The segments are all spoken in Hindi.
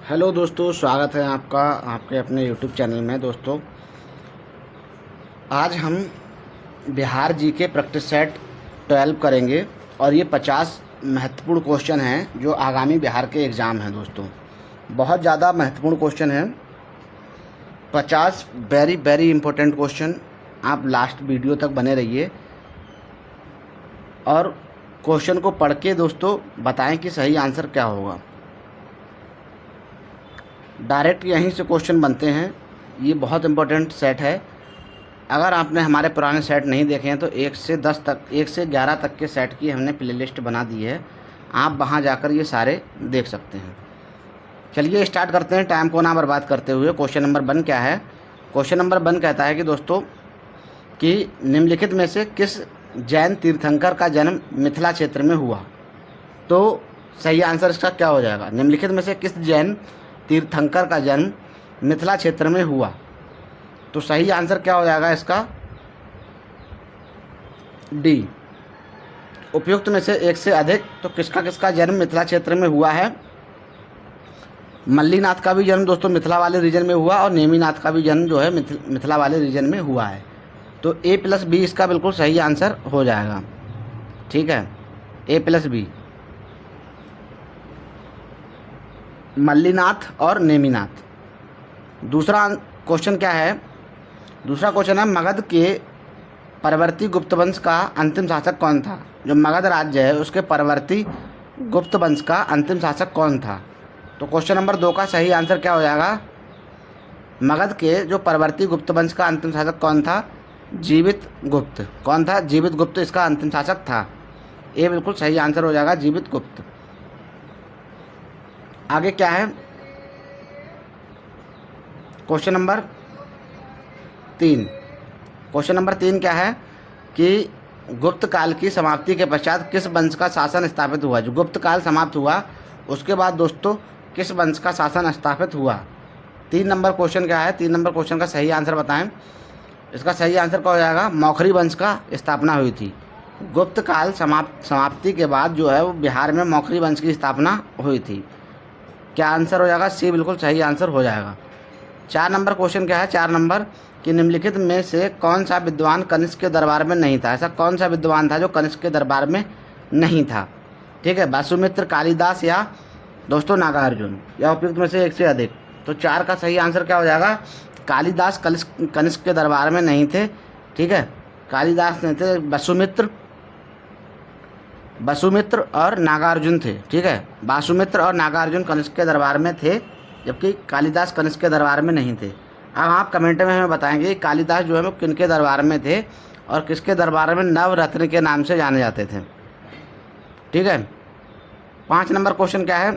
हेलो दोस्तों, स्वागत है आपका आपके अपने यूट्यूब चैनल में। दोस्तों, आज हम बिहार जी के प्रैक्टिस सेट 12 करेंगे और ये 50 महत्वपूर्ण क्वेश्चन हैं जो आगामी बिहार के एग्ज़ाम हैं। दोस्तों, बहुत ज़्यादा महत्वपूर्ण क्वेश्चन हैं, 50 वेरी वेरी इंपॉर्टेंट क्वेश्चन। आप लास्ट वीडियो तक बने रहिए और क्वेश्चन को पढ़ के दोस्तों बताएं कि सही आंसर क्या होगा। डायरेक्ट यहीं से क्वेश्चन बनते हैं। ये बहुत इम्पोर्टेंट सेट है। अगर आपने हमारे पुराने सेट नहीं देखे हैं तो 1 से 10 तक 1 से 11 तक के सेट की हमने प्लेलिस्ट बना दी है, आप वहां जाकर ये सारे देख सकते हैं। चलिए स्टार्ट करते हैं टाइम को ना बर्बाद करते हुए। क्वेश्चन नंबर 1 क्या है? क्वेश्चन नंबर 1 कहता है कि दोस्तों कि निम्नलिखित में से किस जैन तीर्थंकर का जन्म मिथिला क्षेत्र में हुआ? तो सही आंसर इसका क्या हो जाएगा? निम्नलिखित में से किस जैन तीर्थंकर का जन्म मिथिला क्षेत्र में हुआ? तो सही आंसर क्या हो जाएगा इसका? डी। उपयुक्त में से एक से अधिक, तो किसका किसका जन्म मिथिला क्षेत्र में हुआ है? मल्लीनाथ का भी जन्म दोस्तों मिथिला वाले रीजन में हुआ और नेमीनाथ का भी जन्म जो है मिथिला वाले रीजन में हुआ है। तो A+B इसका बिल्कुल सही आंसर हो जाएगा। ठीक है, A+B, मल्लीनाथ और नेमीनाथ। दूसरा क्वेश्चन क्या है? दूसरा क्वेश्चन है मगध के परवर्ती गुप्त वंश का अंतिम शासक कौन था? जो मगध राज्य है उसके परवर्ती गुप्त वंश का अंतिम शासक कौन था? तो क्वेश्चन नंबर 2 का सही आंसर क्या हो जाएगा? मगध के जो परवर्ती गुप्त वंश का अंतिम शासक कौन था? जीवित गुप्त। कौन था? जीवित गुप्त इसका अंतिम शासक था। ये बिल्कुल सही आंसर हो जाएगा, जीवित गुप्त। आगे क्या है? Question number 3। क्वेश्चन नंबर 3 क्या है कि गुप्त काल की समाप्ति के पश्चात किस वंश का शासन स्थापित हुआ? जो गुप्त काल समाप्त हुआ उसके बाद दोस्तों किस वंश का शासन स्थापित हुआ? 3 नंबर क्वेश्चन क्या है? 3 नंबर क्वेश्चन का सही आंसर बताएं। इसका सही आंसर क्या हो जाएगा? मौखरी वंश का स्थापना हुई थी। गुप्त काल समाप्ति के बाद जो है वो बिहार में मौखरी वंश की स्थापना हुई थी। क्या आंसर हो जाएगा? सी बिल्कुल सही आंसर हो जाएगा। 4 नंबर क्वेश्चन क्या है? 4 नंबर कि निम्नलिखित में से कौन सा विद्वान कनिष्क के दरबार में नहीं था? ऐसा कौन सा विद्वान था जो कनिष्क के दरबार में नहीं था? ठीक है, वासुमित्र, कालिदास या दोस्तों नागार्जुन, या उपयुक्त में से एक से अधिक। तो 4 का सही आंसर क्या हो जाएगा? कालिदास कनिष्क के दरबार में नहीं थे। ठीक है, कालिदास नहीं थे, वसुमित्र और नागार्जुन थे। ठीक है, वासुमित्र और नागार्जुन कनिष्क के दरबार में थे, जबकि कालिदास कनिष्क के दरबार में नहीं थे। अब आप कमेंट में हमें बताएंगे कालिदास जो है वो किनके दरबार में थे और किसके दरबार में नवरत्न के नाम से जाने जाते थे। ठीक है, 5 नंबर क्वेश्चन क्या है?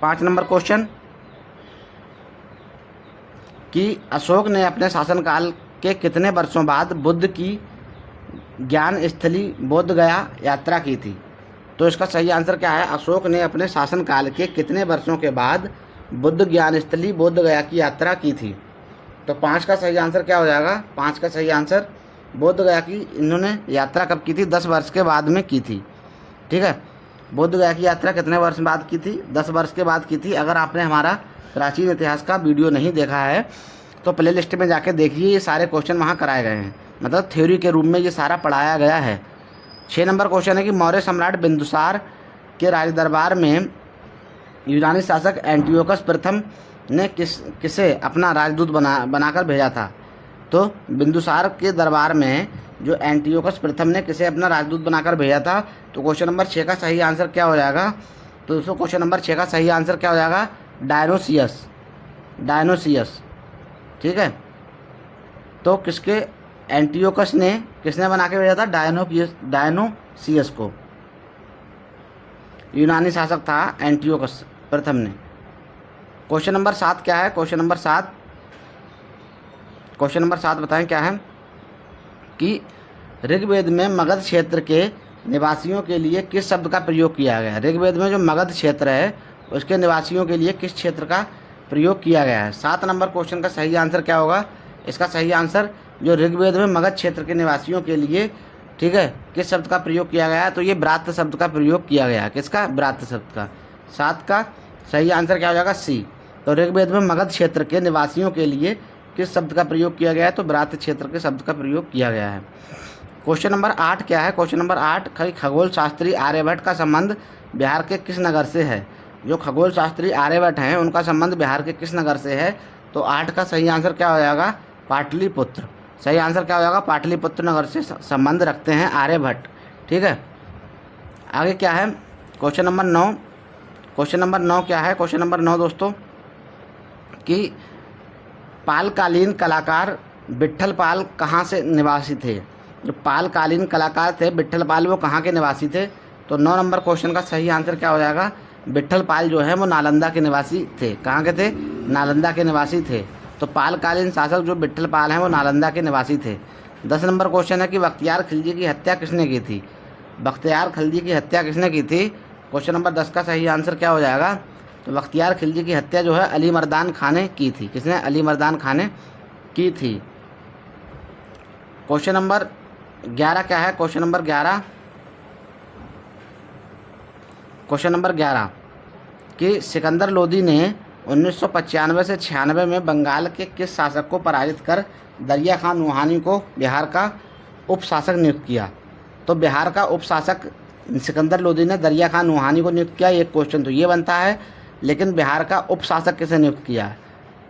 5 नंबर क्वेश्चन कि अशोक ने अपने शासनकाल के कितने वर्षों बाद बुद्ध की ज्ञान स्थली बोध गया यात्रा की थी? तो इसका सही आंसर क्या है? अशोक ने अपने शासनकाल के कितने वर्षों के बाद बुद्ध ज्ञान स्थली बोध गया की यात्रा की थी? तो 5 का सही आंसर क्या हो जाएगा? 5 का सही आंसर बोध गया की इन्होंने यात्रा कब की थी? 10 वर्ष के बाद में की थी। ठीक है, बोध गया की यात्रा कितने वर्ष बाद की थी? 10 वर्ष के बाद की थी। अगर आपने हमारा प्राचीन इतिहास का वीडियो नहीं देखा है तो प्ले लिस्ट में जाके देखिए, ये सारे क्वेश्चन वहाँ कराए गए हैं, मतलब थ्योरी के रूप में ये सारा पढ़ाया गया है। 6 नंबर क्वेश्चन है कि मौर्य सम्राट बिंदुसार के राज दरबार में यूनानी शासक एंटियोकस प्रथम ने किसे अपना राजदूत बनाकर भेजा था? तो बिंदुसार के दरबार में जो एंटियोकस प्रथम ने किसे अपना राजदूत बनाकर भेजा था? तो क्वेश्चन नंबर 6 का सही आंसर क्या हो जाएगा? तो दोस्तों क्वेश्चन नंबर 6 का सही आंसर क्या हो जाएगा? डायनोसियस। ठीक है, तो एंटियोकस ने किसने बना के भेजा था? डायनोसियस को। यूनानी शासक था एंटियोकस प्रथम ने। क्वेश्चन नंबर 7 क्या है? क्वेश्चन नंबर 7 बताएं क्या है कि ऋग्वेद में मगध क्षेत्र के निवासियों के लिए किस शब्द का प्रयोग किया गया है? ऋग्वेद में जो मगध क्षेत्र है उसके निवासियों के लिए किस क्षेत्र का प्रयोग किया गया है? 7 नंबर क्वेश्चन का सही आंसर क्या होगा? इसका सही आंसर जो ऋग्वेद में मगध क्षेत्र के निवासियों के लिए, ठीक है, किस शब्द का प्रयोग किया गया है? तो ये व्रात शब्द का प्रयोग किया गया है। किसका? व्रात शब्द का। 7 का सही आंसर क्या हो जाएगा? सी। तो ऋग्वेद में मगध क्षेत्र के निवासियों के लिए किस शब्द का प्रयोग किया गया है? तो व्रात्य क्षेत्र के शब्द का प्रयोग किया गया है। क्वेश्चन नंबर 8 क्या है? क्वेश्चन नंबर 8, खगोल शास्त्री आर्यभट्ट का संबंध बिहार के किस नगर से है? जो खगोल शास्त्री आर्यभट्ट हैं उनका संबंध बिहार के किस नगर से है? तो 8 का सही आंसर क्या हो जाएगा? पाटलिपुत्र। सही आंसर क्या हो जाएगा? पाटलिपुत्र नगर से संबंध रखते हैं आर्यभट्ट। ठीक है, आगे क्या है? Question number 9। क्वेश्चन नंबर 9 क्या है? क्वेश्चन नंबर 9 दोस्तों कि पालकालीन कलाकार विट्ठल पाल कहाँ से निवासी थे? जो पालकालीन कलाकार थे विट्ठल पाल, वो कहाँ के निवासी थे? तो 9 नंबर क्वेश्चन का सही आंसर क्या हो जाएगा? विट्ठल पाल जो है वो नालंदा के निवासी थे। कहाँ के थे? नालंदा के निवासी थे। तो पालकालीन शासक जो विट्ठल पाल हैं वो नालंदा के निवासी थे। 10 नंबर क्वेश्चन है कि बख्तियार खिलजी की हत्या किसने की थी? बख्तियार खिलजी की हत्या किसने की थी? क्वेश्चन नंबर 10 का सही आंसर क्या हो जाएगा? तो बख्तियार खिलजी की हत्या जो है अली मर्दान खान ने की थी। किसने? अली मर्दान खान ने की थी। क्वेश्चन नंबर 11 क्या है? क्वेश्चन नंबर 11, क्वेश्चन नंबर 11 कि सिकंदर लोदी ने 1995 से 96 में बंगाल के किस शासक को पराजित कर दरिया खान नूहानी को बिहार का उप शासक नियुक्त किया? तो बिहार का उप शासक सिकंदर लोदी ने दरिया खान नूहानी को नियुक्त किया। एक क्वेश्चन तो ये बनता है, लेकिन बिहार का उप शासक किसे नियुक्त किया है?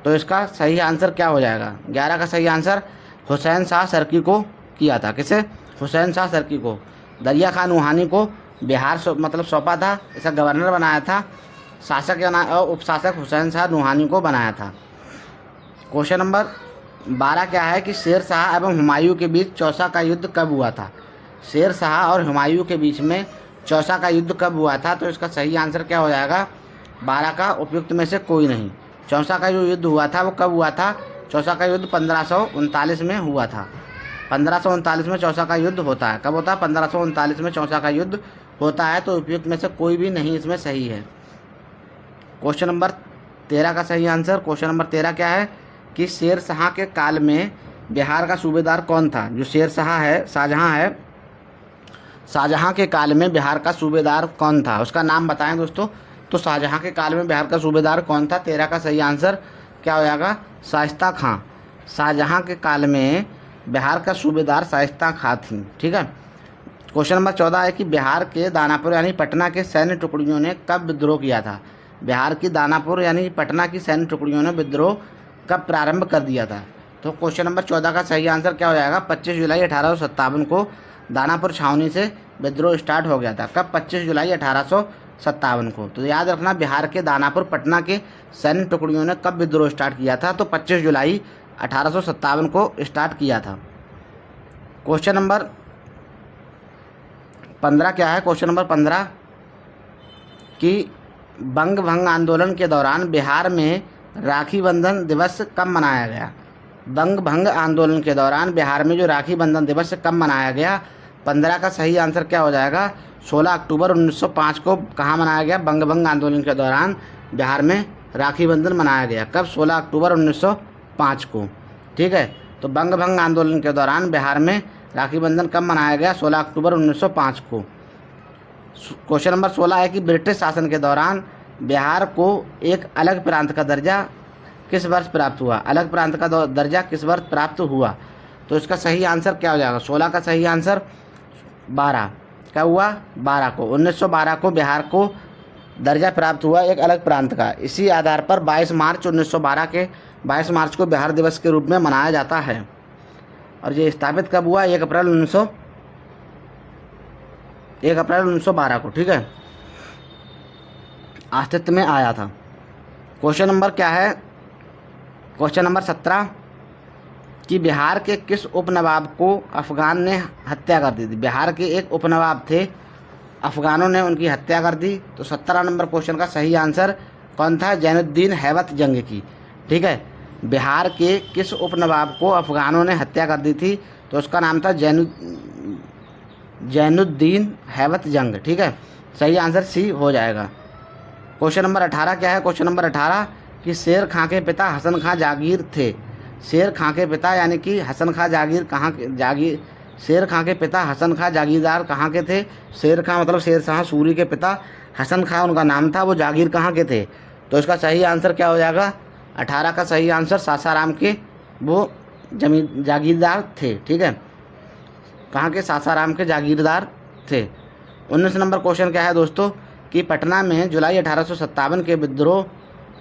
तो इसका सही आंसर क्या हो जाएगा? 11 का सही आंसर हुसैन शाह सरकी को किया था। किसे? हुसैन शाह सरकी को। दरिया खान नूहानी को बिहार सौंपा था, इसका गवर्नर बनाया था। शासक या उप शासक हुसैन शाह नूहानी को बनाया था। क्वेश्चन नंबर 12 क्या है कि शेर शाह एवं हुमायूं के बीच चौसा का युद्ध कब हुआ था? शेर शाह और हुमायूं के बीच में चौसा का युद्ध कब हुआ था? तो इसका सही आंसर क्या हो जाएगा? 12 का उपयुक्त में से कोई नहीं। चौसा का जो युद्ध हुआ था वो कब हुआ था? चौसा का युद्ध 1539 में हुआ था। 1539 में चौसा का युद्ध होता है। कब होता है? 1539 में चौसा का युद्ध होता है। तो उपयुक्त में से कोई भी नहीं इसमें सही है। क्वेश्चन नंबर 13 का सही आंसर, क्वेश्चन नंबर 13 क्या है कि शेर शाह के काल में बिहार का सूबेदार कौन था? जो शेर शाह है, शाहजहां है, शाहजहां के काल में बिहार का सूबेदार कौन था? उसका नाम बताएं दोस्तों। तो शाहजहां के काल में बिहार का सूबेदार कौन था? 13 का सही आंसर क्या हो जाएगा? शाइस्ता खां। शाहजहां के काल में बिहार का सूबेदार शाइस्ता खां थी। ठीक है। क्वेश्चन नंबर 14 है कि बिहार के दानापुर यानी पटना के सैन्य टुकड़ियों ने कब विद्रोह किया था? बिहार की दानापुर यानी पटना की सैन्य टुकड़ियों ने विद्रोह कब प्रारंभ कर दिया था? तो क्वेश्चन नंबर 14 का सही आंसर क्या हो जाएगा? 25 जुलाई 1857 को दानापुर छावनी से विद्रोह स्टार्ट हो गया था। कब? 25 जुलाई 1857 को। तो याद रखना, बिहार के दानापुर पटना के सैन्य टुकड़ियों ने कब विद्रोह स्टार्ट किया था? तो 25 जुलाई 1857 को स्टार्ट किया था। क्वेश्चन नंबर 15 क्या है? क्वेश्चन नंबर 15 कि बंग भंग आंदोलन के दौरान बिहार में राखी बंधन दिवस कब मनाया गया? बंग भंग आंदोलन के दौरान बिहार में जो राखी बंधन दिवस कब मनाया गया? 15 का सही आंसर क्या हो जाएगा? 16 अक्टूबर 1905 को कहाँ मनाया गया? बंग भंग आंदोलन के दौरान बिहार में राखी बंधन मनाया गया। कब? 16 अक्टूबर 1905 को। ठीक है। तो बंग भंग आंदोलन के दौरान बिहार में राखी बंधन कब मनाया गया? 16 अक्टूबर 1905 को। क्वेश्चन नंबर 16 है कि ब्रिटिश शासन के दौरान बिहार को एक अलग प्रांत का दर्जा किस वर्ष प्राप्त हुआ? अलग प्रांत का दर्जा किस वर्ष प्राप्त हुआ? तो इसका सही आंसर क्या हो जाएगा? 16 का सही आंसर 12। क्या हुआ? 12 को 1912 को बिहार को दर्जा प्राप्त हुआ एक अलग प्रांत का। इसी आधार पर 22 मार्च 1912 के 22 मार्च को बिहार दिवस के रूप में मनाया जाता है। और ये स्थापित कब हुआ? 1 अप्रैल 1912 को। ठीक है, अस्तित्व में आया था। क्वेश्चन नंबर क्या है? क्वेश्चन नंबर 17 कि बिहार के किस उपनवाब को अफगान ने हत्या कर दी थी? बिहार के एक उपनवाब थे, अफगानों ने उनकी हत्या कर दी। तो 17 नंबर क्वेश्चन का सही आंसर कौन था? जैनुद्दीन हैबत जंग की। ठीक है। बिहार के किस उपनवाब को अफगानों ने हत्या कर दी थी? तो उसका नाम था जैनुद्दीन हैबत जंग। ठीक है, सही आंसर सी हो जाएगा। क्वेश्चन नंबर 18 क्या है? क्वेश्चन नंबर 18 कि शेर खां के पिता हसन खां जागीर थे। शेर खां के पिता यानी कि हसन खां जागीर कहाँ के शेर खां के पिता हसन खां जागीरदार कहाँ के थे? शेर खां मतलब शेर शाह सूरी के पिता हसन खां उनका नाम था, वो जागीर कहाँ के थे? तो इसका सही आंसर क्या हो जाएगा? 18 का सही आंसर सासाराम के वो जागीरदार थे। ठीक है, कहाँ के? सासाराम के जागीरदार थे। 19 नंबर क्वेश्चन क्या है दोस्तों कि पटना में जुलाई 1857 के विद्रोह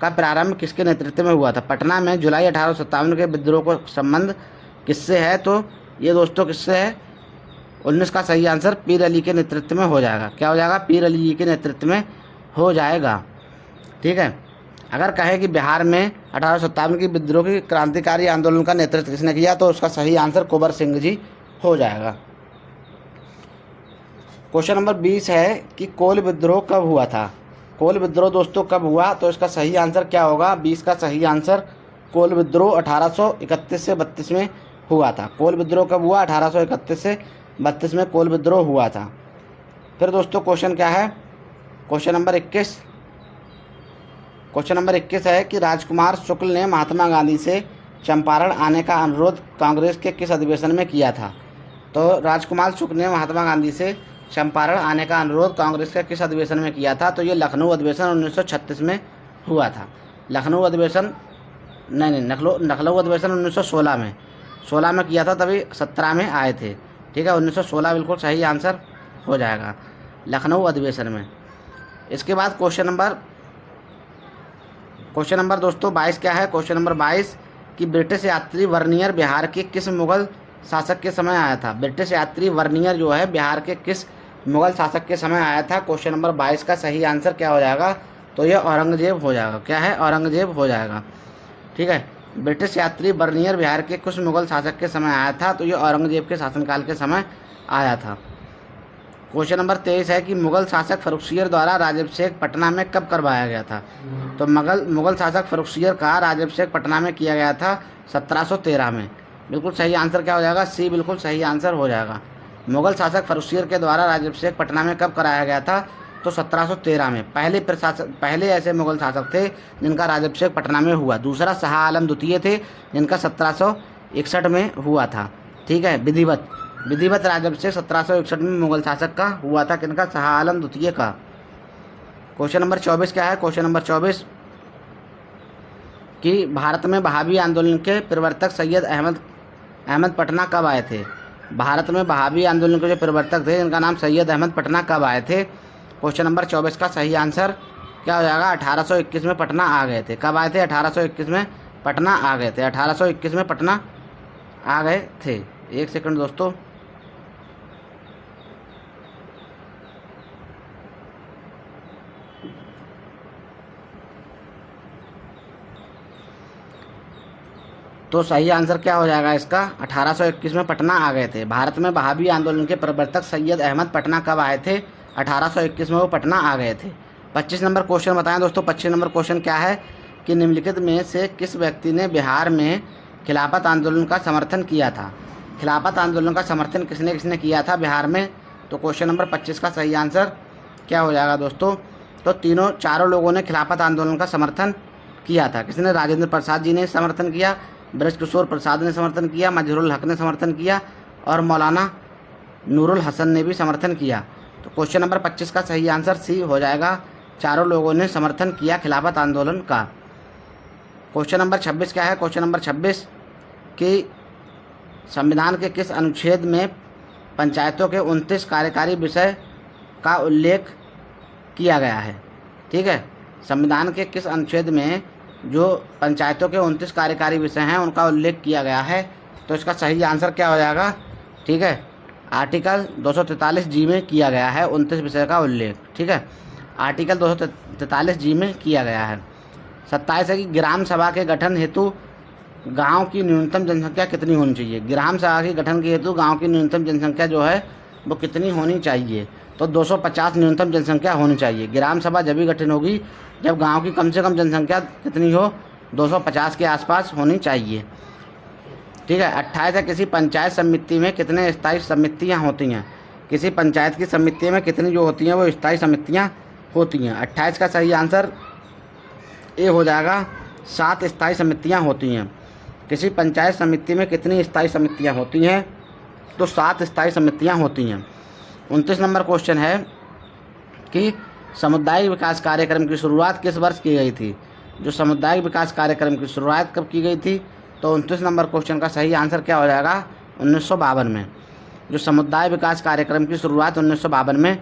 का प्रारंभ किसके नेतृत्व में हुआ था? पटना में जुलाई 1857 के विद्रोह को संबंध किससे है? तो ये दोस्तों किससे है? 19 का सही आंसर पीर अली के नेतृत्व में हो जाएगा। क्या हो जाएगा? पीर अली जी के नेतृत्व में हो जाएगा। ठीक है, अगर कहें कि बिहार में 1857 की विद्रोह की क्रांतिकारी आंदोलन का नेतृत्व किसने किया, तो उसका सही आंसर कुंवर सिंह जी हो जाएगा। क्वेश्चन नंबर 20 है कि कोल विद्रोह कब हुआ था? कोल विद्रोह दोस्तों कब हुआ? तो इसका सही आंसर क्या होगा? 20 का सही आंसर कोल विद्रोह 1831 से 32 में हुआ था। कोल विद्रोह कब हुआ? 1831 से 32 में कोल विद्रोह हुआ था। फिर दोस्तों क्वेश्चन क्या है? Question number 21। क्वेश्चन नंबर 21 है कि राजकुमार शुक्ल ने महात्मा गांधी से चंपारण आने का अनुरोध कांग्रेस के किस अधिवेशन में किया था? तो राजकुमार शुक्ल ने महात्मा गांधी से चंपारण आने का अनुरोध कांग्रेस के किस अधिवेशन में किया था? तो ये लखनऊ अधिवेशन 1936 में हुआ था। लखनऊ अधिवेशन नहीं, लखनऊ अधिवेशन 1916 में 16 में किया था, तभी 17 में आए थे। ठीक है, 1916 बिल्कुल सही आंसर हो जाएगा लखनऊ अधिवेशन में। इसके बाद क्वेश्चन नंबर दोस्तों 22 क्या है? क्वेश्चन नंबर 22 कि ब्रिटिश यात्री वर्नियर बिहार के किस मुगल शासक के समय आया था? ब्रिटिश यात्री वर्नियर जो है बिहार के किस मुगल शासक के समय आया था? क्वेश्चन नंबर 22 का सही आंसर क्या हो जाएगा? तो ये औरंगजेब हो जाएगा। क्या है? औरंगजेब हो जाएगा। ठीक है, ब्रिटिश यात्री वर्नियर बिहार के कुछ मुगल शासक के समय आया था, तो ये औरंगजेब के शासनकाल के समय आया था। क्वेश्चन नंबर 23 है कि मुगल शासक फर्रुखसियर द्वारा राजाभिषेक पटना में कब करवाया गया था? तो मुगल शासक फर्रुखसियर का राजाभिषेक पटना में किया गया था 1713 में। बिल्कुल सही आंसर क्या हो जाएगा? सी बिल्कुल सही आंसर हो जाएगा। मुगल शासक फर्रुखसियर के द्वारा राज्याभिषेक पटना में कब कराया गया था? तो 1713 में। पहले ऐसे मुगल शासक थे जिनका राज्याभिषेक पटना में हुआ। दूसरा शाह आलम द्वितीय थे जिनका 1761 में हुआ था। ठीक है, विधिवत राज्याभिषेक 1761 में मुगल शासक का हुआ था। किनका? शाह आलम द्वितीय का। क्वेश्चन नंबर 24 क्या है? क्वेश्चन नंबर 24 कि भारत में वहाबी आंदोलन के प्रवर्तक सैयद अहमद पटना कब आए थे? भारत में वहाबी आंदोलन के जो प्रवर्तक थे जिनका नाम सैयद अहमद पटना कब आए थे? क्वेश्चन नंबर 24 का सही आंसर क्या हो जाएगा? 1821 में पटना आ गए थे। कब आए थे? 1821 में पटना आ गए थे। 1821 में पटना आ गए थे। एक सेकंड दोस्तों, तो सही आंसर क्या हो जाएगा इसका? 1821 में पटना आ गए थे। भारत में वहाबी आंदोलन के प्रवर्तक सैयद अहमद पटना कब आए थे? 1821 में वो पटना आ गए थे। 25 नंबर क्वेश्चन बताएं दोस्तों। 25 नंबर क्वेश्चन क्या है कि निम्नलिखित में से किस व्यक्ति ने बिहार में खिलाफत आंदोलन का समर्थन किया था? खिलाफत आंदोलन का समर्थन किसने किया था बिहार में? तो क्वेश्चन नंबर 25 का सही आंसर क्या हो जाएगा दोस्तों? तो चारों लोगों ने खिलाफत आंदोलन का समर्थन किया था। किसने? राजेंद्र प्रसाद जी ने समर्थन किया, ब्रजकिशोर प्रसाद ने समर्थन किया, मजहरूल हक ने समर्थन किया और मौलाना नूरुल हसन ने भी समर्थन किया। तो क्वेश्चन नंबर 25 का सही आंसर सी हो जाएगा। चारों लोगों ने समर्थन किया खिलाफत आंदोलन का। क्वेश्चन नंबर 26 क्या है? क्वेश्चन नंबर 26 कि संविधान के किस अनुच्छेद में पंचायतों के 29 कार्यकारी विषय का उल्लेख किया गया है? ठीक है, संविधान के किस अनुच्छेद में जो पंचायतों के 29 कार्यकारी विषय हैं उनका उल्लेख किया गया है? तो इसका सही आंसर क्या हो जाएगा? ठीक है, आर्टिकल 243 जी में किया गया है 29 विषय का उल्लेख। ठीक है, आर्टिकल 243 जी में किया गया है। 27 है कि ग्राम सभा के गठन हेतु गांव की न्यूनतम जनसंख्या कितनी होनी चाहिए? ग्राम सभा के गठन के हेतु गांव की न्यूनतम जनसंख्या जो है वो कितनी होनी चाहिए? तो 250 न्यूनतम जनसंख्या होनी चाहिए। ग्राम सभा जब भी गठन होगी जब गांव की कम से कम जनसंख्या कितनी हो? 250 के आसपास होनी चाहिए। ठीक है, 28 है किसी पंचायत समिति में कितने स्थायी समितियां होती हैं? किसी पंचायत की समिति में कितनी जो होती हैं वो स्थायी समितियां होती हैं? 28 का सही आंसर ए हो जाएगा। 7 स्थायी समितियां होती हैं। किसी पंचायत समिति में कितनी स्थायी समितियां होती हैं? तो 7 स्थायी समितियां होती हैं। 29 नंबर क्वेश्चन है कि सामुदायिक विकास कार्यक्रम की शुरुआत किस वर्ष की गई थी? जो सामुदायिक विकास कार्यक्रम की शुरुआत कब की गई थी? तो 29 नंबर क्वेश्चन का सही आंसर क्या हो जाएगा? 1952 में। जो समुदाय विकास कार्यक्रम की शुरुआत 1952 में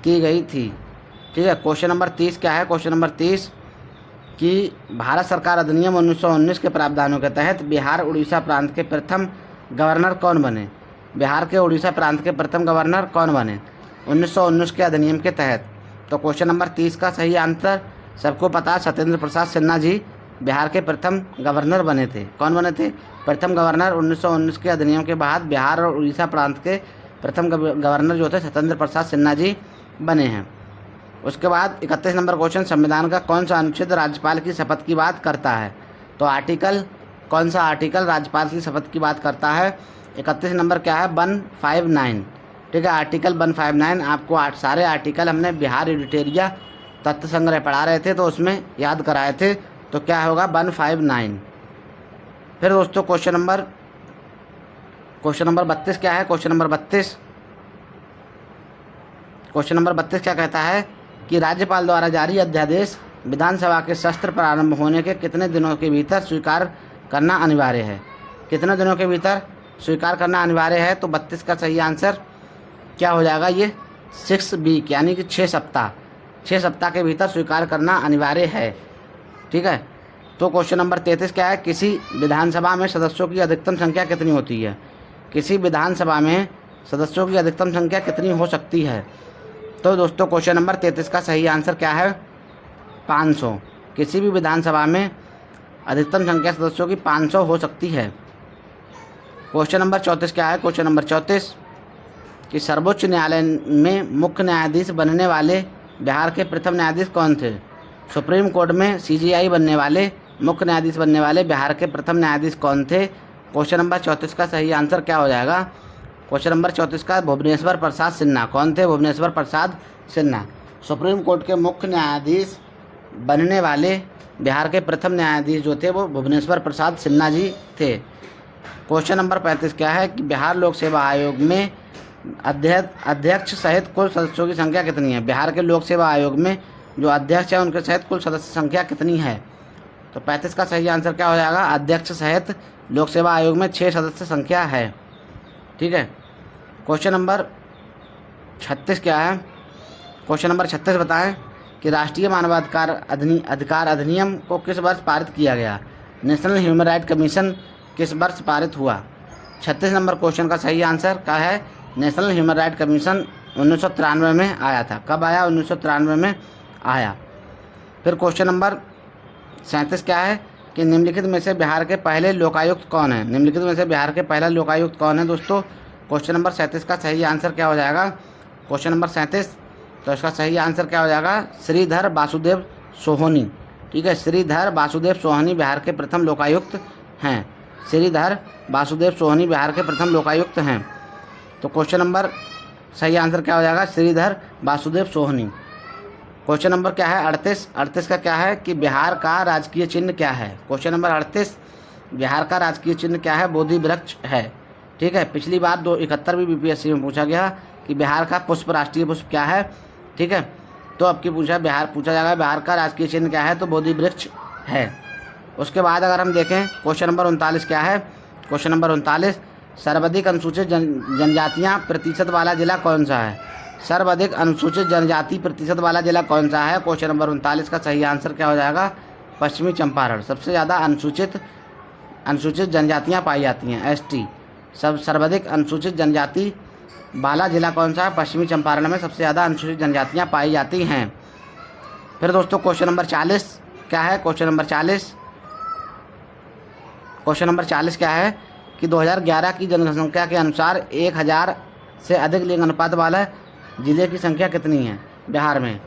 की गई थी। ठीक है। क्वेश्चन नंबर 30 क्या है? क्वेश्चन नंबर 30 कि भारत सरकार अधिनियम 1919 के प्रावधानों के तहत बिहार उड़ीसा प्रांत के प्रथम गवर्नर कौन बने? बिहार के उड़ीसा प्रांत के प्रथम गवर्नर कौन बने 1919 के अधिनियम के तहत? तो क्वेश्चन नंबर 30 का सही आंसर सबको पता, सत्येंद्र प्रसाद सिन्हा जी बिहार के प्रथम गवर्नर बने थे। कौन बने थे? प्रथम गवर्नर 1919 के अधिनियम के बाद बिहार और उड़ीसा प्रांत के प्रथम गवर्नर जो थे सत्येंद्र प्रसाद सिन्हा जी बने हैं। उसके बाद 31 नंबर क्वेश्चन, संविधान का कौन सा अनुच्छेद राज्यपाल की शपथ की बात करता है? तो आर्टिकल, कौन सा आर्टिकल राज्यपाल की शपथ की बात करता है? 31 नंबर क्या है? 159। ठीक है, आर्टिकल 159। आपको सारे आर्टिकल हमने बिहार एडिटोरिया तथ्य संग्रह पढ़ा रहे थे तो उसमें याद कराए थे। तो क्या होगा? 159। फिर दोस्तों क्वेश्चन नंबर 32 क्या है? क्वेश्चन नंबर 32 क्या कहता है कि राज्यपाल द्वारा जारी अध्यादेश विधानसभा के सत्र प्रारंभ होने के कितने दिनों के भीतर स्वीकार करना अनिवार्य है? कितने दिनों के भीतर स्वीकार करना अनिवार्य है? तो 32 का सही आंसर क्या हो जाएगा? ये 6 वीक यानी कि 6 सप्ताह के भीतर स्वीकार करना अनिवार्य है। ठीक है। तो क्वेश्चन नंबर 33 क्या है? किसी विधानसभा में सदस्यों की अधिकतम संख्या कितनी होती है? किसी विधानसभा में सदस्यों की अधिकतम संख्या कितनी हो सकती है? तो दोस्तों क्वेश्चन नंबर 33 का सही आंसर क्या है? 500। किसी भी विधानसभा में अधिकतम संख्या सदस्यों की 500 हो सकती है। क्वेश्चन नंबर 34 क्या है? क्वेश्चन नंबर 34 कि सर्वोच्च न्यायालय में मुख्य न्यायाधीश बनने वाले बिहार के प्रथम न्यायाधीश कौन थे? सुप्रीम कोर्ट में CJI बनने वाले, मुख्य न्यायाधीश बनने वाले बिहार के प्रथम न्यायाधीश कौन थे? क्वेश्चन नंबर 34 का सही आंसर क्या हो जाएगा? क्वेश्चन नंबर 34 का भुवनेश्वर प्रसाद सिन्हा। कौन थे? भुवनेश्वर प्रसाद सिन्हा। सुप्रीम कोर्ट के मुख्य न्यायाधीश बनने वाले बिहार के प्रथम न्यायाधीश जो थे वो भुवनेश्वर प्रसाद सिन्हा जी थे। क्वेश्चन नंबर 35 क्या है कि बिहार लोक सेवा आयोग में अध्यक्ष सहित कुल सदस्यों की संख्या कितनी है? बिहार के लोक सेवा आयोग में जो अध्यक्ष है उनके सहित कुल सदस्य संख्या कितनी है? तो 35 का सही आंसर क्या हो जाएगा? अध्यक्ष सहित लोक सेवा आयोग में 6 सदस्य संख्या है। ठीक है। क्वेश्चन नंबर 36 क्या है? क्वेश्चन नंबर 36 बताएं कि राष्ट्रीय मानवाधिकार अधिनियम को किस वर्ष पारित किया गया? नेशनल ह्यूमन राइट कमीशन किस वर्ष पारित हुआ? 36 नंबर क्वेश्चन का सही आंसर क्या है? नेशनल ह्यूमन राइट कमीशन 1993 में आया था। कब आया? 1993 में आया। फिर क्वेश्चन नंबर 37 क्या है कि निम्नलिखित में से बिहार के पहले लोकायुक्त कौन है? निम्नलिखित में से बिहार के पहला लोकायुक्त कौन है दोस्तों? क्वेश्चन नंबर 37 का सही आंसर क्या हो जाएगा? क्वेश्चन नंबर 37, तो इसका सही आंसर क्या हो जाएगा? श्रीधर वासुदेव सोहनी। ठीक है, श्रीधर वासुदेव सोहनी बिहार के प्रथम लोकायुक्त हैं। श्रीधर वासुदेव सोहनी बिहार के प्रथम लोकायुक्त हैं। तो क्वेश्चन नंबर सही आंसर क्या हो जाएगा? श्रीधर वासुदेव सोहनी। क्वेश्चन नंबर क्या है? 38 का क्या है कि बिहार का राजकीय चिन्ह क्या है? क्वेश्चन नंबर 38, बिहार का राजकीय चिन्ह क्या है? बोधि वृक्ष है। ठीक है, पिछली बार 71वीं BPSC में पूछा गया कि बिहार का पुष्प, राष्ट्रीय पुष्प क्या है। ठीक है, तो अब की पूछा जाएगा बिहार का राजकीय चिन्ह क्या है? तो बोधि वृक्ष है। उसके बाद अगर हम देखें क्वेश्चन नंबर 39 क्या है? क्वेश्चन नंबर 39, सर्वाधिक अनुसूचित जनजातियाँ प्रतिशत वाला जिला कौन सा है? सर्वाधिक अनुसूचित जनजाति प्रतिशत वाला जिला कौन सा है? क्वेश्चन नंबर 39 का सही आंसर क्या हो जाएगा? पश्चिमी चंपारण। सबसे ज़्यादा अनुसूचित जनजातियाँ पाई जाती हैं, ST। सर्वाधिक अनुसूचित जनजाति वाला जिला कौन सा है? पश्चिमी चंपारण में सबसे ज़्यादा अनुसूचित जनजातियाँ पाई जाती हैं। फिर दोस्तों क्वेश्चन नंबर 40 क्या है? क्वेश्चन नंबर 40 क्या है कि 2011 की जनसंख्या के अनुसार 1000 से अधिक लिंग अनुपात वाला जिले की संख्या कितनी है बिहार में?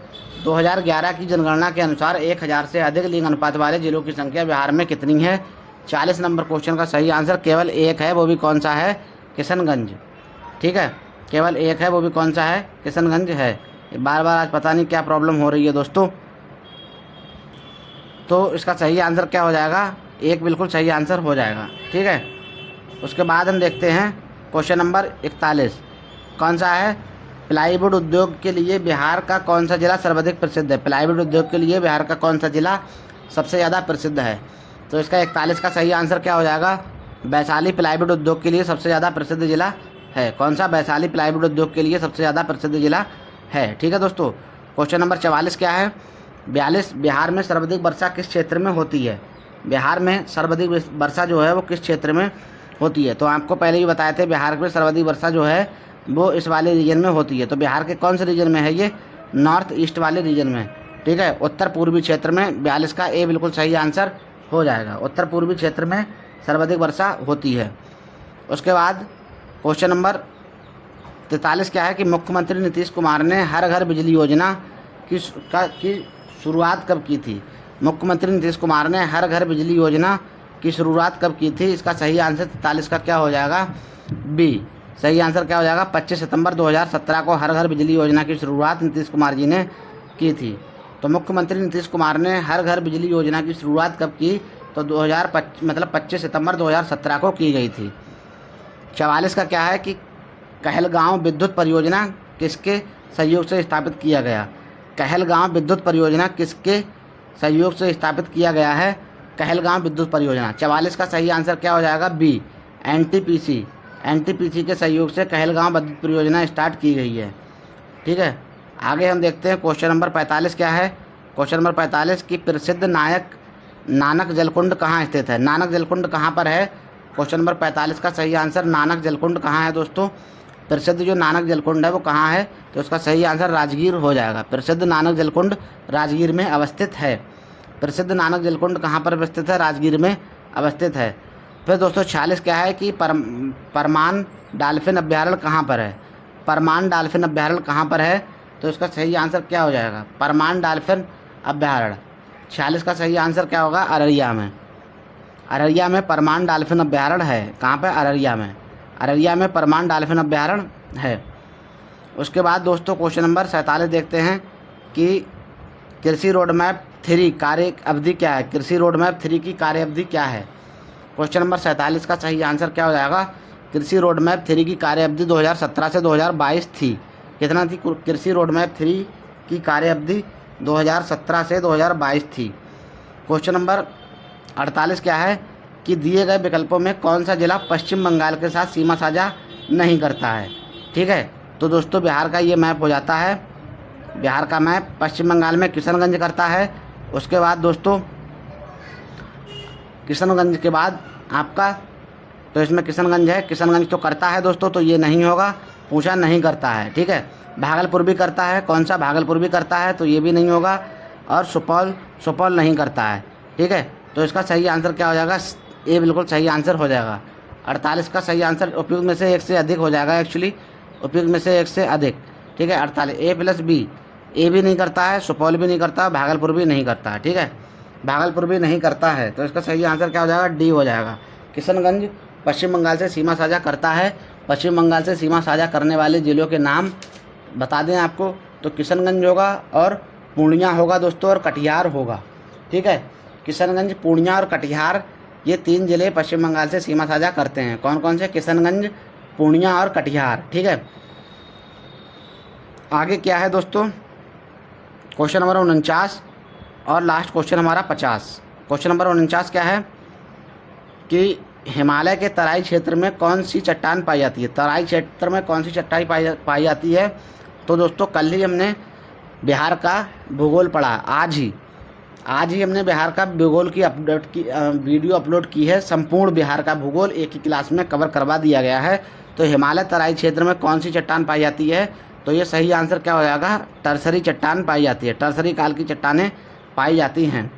2011 की जनगणना के अनुसार 1000 से अधिक लिंग अनुपात वाले जिलों की संख्या बिहार में कितनी है? 40 नंबर क्वेश्चन का सही आंसर केवल एक है, वो भी कौन सा है? किशनगंज। ठीक है, केवल एक है, वो भी कौन सा है? किशनगंज है। बार बार आज पता नहीं क्या प्रॉब्लम हो रही है दोस्तों। तो इसका सही आंसर क्या हो जाएगा? एक बिल्कुल सही आंसर हो जाएगा। ठीक है, उसके बाद हम देखते हैं क्वेश्चन नंबर 41 कौन सा है? प्लाईवुड उद्योग के लिए बिहार का कौन सा जिला सर्वाधिक प्रसिद्ध है? प्लाईवुड उद्योग के लिए बिहार का कौन सा जिला सबसे ज़्यादा प्रसिद्ध है? तो इसका 41 का सही आंसर क्या हो जाएगा? वैशाली प्लाईवुड उद्योग के लिए सबसे ज़्यादा प्रसिद्ध जिला है। कौन सा? वैशाली प्लाईवुड उद्योग के लिए सबसे ज़्यादा प्रसिद्ध जिला है। ठीक है दोस्तों। क्वेश्चन नंबर 44 क्या है? 42 बिहार में सर्वाधिक वर्षा किस क्षेत्र में होती है? बिहार में सर्वाधिक वर्षा जो है वो किस क्षेत्र में होती है? तो आपको पहले ही बताए थे बिहार में सर्वाधिक वर्षा जो है वो इस वाले रीजन में होती है। तो बिहार के कौन से रीजन में है ये? नॉर्थ ईस्ट वाले रीजन में। ठीक है, उत्तर पूर्वी क्षेत्र में। 42 का ए बिल्कुल सही आंसर हो जाएगा। उत्तर पूर्वी क्षेत्र में सर्वाधिक वर्षा होती है। उसके बाद क्वेश्चन नंबर 43 क्या है कि मुख्यमंत्री नीतीश कुमार ने हर घर बिजली योजना की शुरुआत कब की थी? मुख्यमंत्री नीतीश कुमार ने हर घर बिजली योजना की शुरुआत कब की थी? इसका सही आंसर 43 का क्या हो जाएगा? बी। सही आंसर क्या हो जाएगा? 25 सितंबर 2017 को हर घर बिजली योजना की शुरुआत नीतीश कुमार जी ने की थी। तो मुख्यमंत्री नीतीश कुमार ने हर घर बिजली योजना की शुरुआत कब की? तो 25 सितंबर 2017 को की गई थी। 44 का क्या है कि कहलगांव विद्युत परियोजना किसके सहयोग से स्थापित किया गया? कहलगांव विद्युत परियोजना किसके सहयोग से स्थापित किया गया है? कहलगांव विद्युत परियोजना। 44 का सही आंसर क्या हो जाएगा? बी। एनटीपीसी के सहयोग से कहलगांव विद्युत परियोजना स्टार्ट की गई है। ठीक है, आगे हम देखते हैं क्वेश्चन नंबर 45 क्या है? क्वेश्चन नंबर 45 की प्रसिद्ध नानक जलकुंड कहाँ स्थित है? नानक जलकुंड कहाँ पर है? क्वेश्चन नंबर 45 का सही आंसर नानक जलकुंड कहाँ है दोस्तों? प्रसिद्ध जो नानक जलकुंड है वो कहाँ है? तो उसका सही आंसर राजगीर हो जाएगा। प्रसिद्ध नानक जलकुंड राजगीर में अवस्थित है। प्रसिद्ध नानक जलकुंड कहाँ पर अवस्थित है? राजगीर में अवस्थित है। फिर दोस्तों 46 क्या है कि परमान डाल्फिन अभ्यारण्य कहाँ पर है? परमान डाल्फिन अभ्यारण्य कहाँ पर है? तो इसका सही आंसर क्या हो जाएगा? परमान डाल्फिन अभ्यारण्य। 46 का सही आंसर क्या होगा? अररिया में। अररिया में परमान डाल्फिन अभ्यारण्य है। कहाँ पे? अररिया में। अररिया में परमान डाल्फिन अभ्यारण्य है। उसके बाद दोस्तों क्वेश्चन नंबर 47 देखते हैं कि कृषि रोड मैप 3 कार्य अवधि क्या है? कृषि रोड मैप 3 की कार्य अवधि क्या है? क्वेश्चन नंबर 47 का सही आंसर क्या हो जाएगा? कृषि रोड मैप 3 की कार्य अवधि 2017 से 2022 थी। कितना थी? कृषि रोड मैप 3 की कार्य अवधि 2017 से 2022 थी। क्वेश्चन नंबर 48 क्या है कि दिए गए विकल्पों में कौन सा जिला पश्चिम बंगाल के साथ सीमा साझा नहीं करता है? ठीक है, तो दोस्तों बिहार का ये मैप हो जाता है। बिहार का मैप पश्चिम बंगाल में किशनगंज करता है। उसके बाद दोस्तों किशनगंज के बाद आपका तो इसमें किशनगंज है। किशनगंज तो करता है दोस्तों, तो ये नहीं होगा, पूछा नहीं करता है। ठीक है, भागलपुर भी करता है। कौन सा? भागलपुर भी करता है, तो ये भी नहीं होगा। और सुपौल नहीं करता है। ठीक है, तो इसका सही आंसर क्या हो जाएगा? ए बिल्कुल सही आंसर हो जाएगा। 48 का सही आंसर उपयुक्त में से एक से अधिक हो जाएगा। एक्चुअली उपयुक्त में से एक से अधिक। ठीक है, 48 ए प्लस बी। ए भी नहीं करता है, सुपौल भी नहीं करता, भागलपुर भी नहीं करता है। ठीक है, भागलपुर भी नहीं करता है, तो इसका सही आंसर क्या हो जाएगा? डी हो जाएगा। किशनगंज पश्चिम बंगाल से सीमा साझा करता है। पश्चिम बंगाल से सीमा साझा करने वाले ज़िलों के नाम बता दें आपको, तो किशनगंज होगा और पूर्णिया होगा दोस्तों, और कटिहार होगा। ठीक है, किशनगंज, पूर्णिया और कटिहार ये 3 ज़िले पश्चिम बंगाल से सीमा साझा करते हैं। कौन कौन से? किशनगंज, पूर्णिया और कटिहार। ठीक है, आगे क्या है दोस्तों? क्वेश्चन नंबर 49 और लास्ट क्वेश्चन हमारा 50। क्वेश्चन नंबर 49 क्या है कि हिमालय के तराई क्षेत्र में कौन सी चट्टान पाई जाती है? तराई क्षेत्र में कौन सी चट्टाई पाई जाती है? तो दोस्तों कल ही हमने बिहार का भूगोल पढ़ा। आज ही हमने बिहार का भूगोल की वीडियो अपलोड की है। संपूर्ण बिहार का भूगोल एक ही क्लास में कवर करवा दिया गया है। तो हिमालय तराई क्षेत्र में कौन सी चट्टान पाई जाती है? तो ये सही आंसर क्या हो जाएगा? टर्सरी चट्टान पाई जाती है। टर्सरी काल की चट्टानें पाई जाती हैं।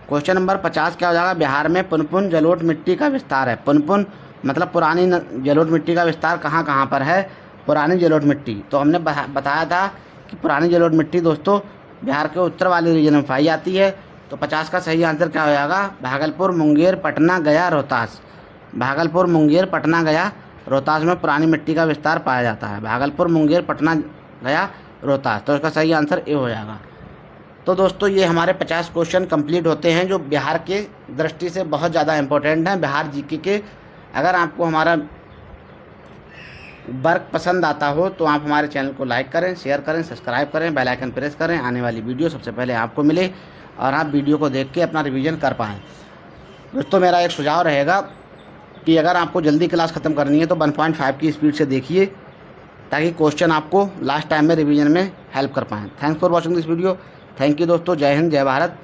क्वेश्चन नंबर 50 क्या हो जाएगा? बिहार में पुनपुन जलोढ़ मिट्टी का विस्तार है। पुनपुन मतलब पुरानी जलोढ़ मिट्टी का विस्तार कहाँ कहाँ पर है? पुरानी जलोढ़ मिट्टी। तो हमने बताया था कि पुरानी जलोढ़ मिट्टी दोस्तों बिहार के उत्तर वाले रीजन में पाई जाती है। तो 50 का सही आंसर क्या हो जाएगा? भागलपुर, मुंगेर, पटना, गया, रोहतास। भागलपुर, मुंगेर, पटना, गया, रोहतास में पुरानी मिट्टी का विस्तार पाया जाता है। भागलपुर, मुंगेर, पटना, गया, रोहतास। तो इसका सही आंसर ए हो जाएगा। तो दोस्तों ये हमारे 50 क्वेश्चन कंप्लीट होते हैं जो बिहार के दृष्टि से बहुत ज़्यादा इंपॉर्टेंट हैं, बिहार जीके के। अगर आपको हमारा वर्क पसंद आता हो तो आप हमारे चैनल को लाइक करें, शेयर करें, सब्सक्राइब करें, बेल आइकन प्रेस करें, आने वाली वीडियो सबसे पहले आपको मिले और आप वीडियो को देख के अपना रिवीजन कर पाएँ। दोस्तों मेरा एक सुझाव रहेगा कि अगर आपको जल्दी क्लास ख़त्म करनी है तो 1.5 की स्पीड से देखिए, ताकि क्वेश्चन आपको लास्ट टाइम में रिवीजन में हेल्प कर पाएँ। Thanks for watching this video. Thank you दोस्तों। जय हिंद, जय भारत।